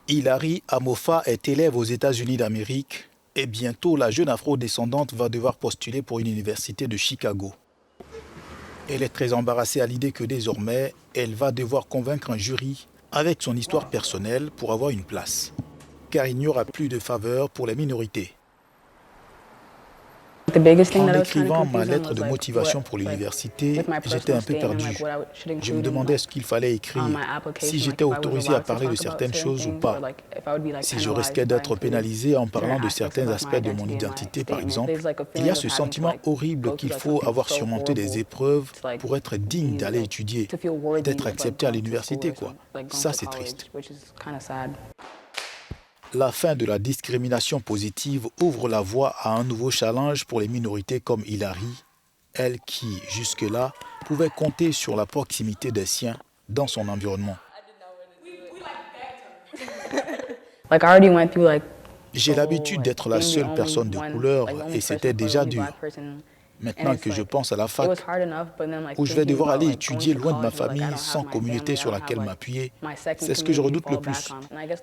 Hilary Amofa est élève aux États-Unis d'Amérique et bientôt la jeune afro-descendante va devoir postuler pour une université de Chicago. Elle est très embarrassée à l'idée que désormais, elle va devoir convaincre un jury avec son histoire personnelle pour avoir une place. Car il n'y aura plus de faveur pour les minorités. En écrivant ma lettre de motivation pour l'université, j'étais un peu perdu. Je me demandais ce qu'il fallait écrire, si j'étais autorisé à parler de certaines choses ou pas, si je risquais d'être pénalisé en parlant de certains aspects de mon identité, par exemple. Il y a ce sentiment horrible qu'il faut avoir surmonté des épreuves pour être digne d'aller étudier, d'être accepté à l'université, quoi. Ça, c'est triste. La fin de la discrimination positive ouvre la voie à un nouveau challenge pour les minorités comme Hilary, elle qui, jusque-là, pouvait compter sur la proximité des siens dans son environnement. J'ai l'habitude d'être la seule personne de couleur et c'était déjà dur. Maintenant que je pense à la fac, où je vais devoir aller étudier loin de ma famille, sans communauté sur laquelle m'appuyer, c'est ce que je redoute le plus.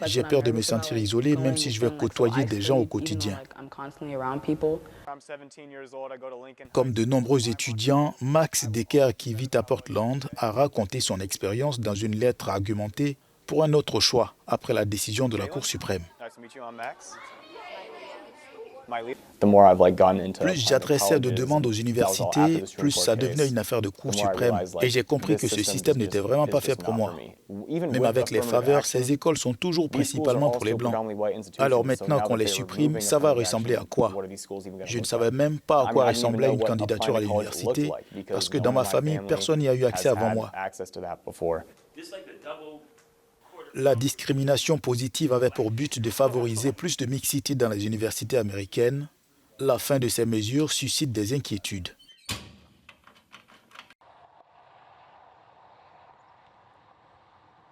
J'ai peur de me sentir isolé, même si je vais côtoyer des gens au quotidien. Comme de nombreux étudiants, Max Decker, qui vit à Portland, a raconté son expérience dans une lettre argumentée pour un autre choix après la décision de la Cour suprême. Plus j'adressais de demandes aux universités, plus ça devenait une affaire de Cour suprême. Et j'ai compris que ce système n'était vraiment pas fait pour moi. Même avec les faveurs, ces écoles sont toujours principalement pour les Blancs. Alors maintenant qu'on les supprime, ça va ressembler à quoi? Je ne savais même pas à quoi ressemblait une candidature à l'université, parce que dans ma famille, personne n'y a eu accès avant moi. La discrimination positive avait pour but de favoriser plus de mixité dans les universités américaines. La fin de ces mesures suscite des inquiétudes.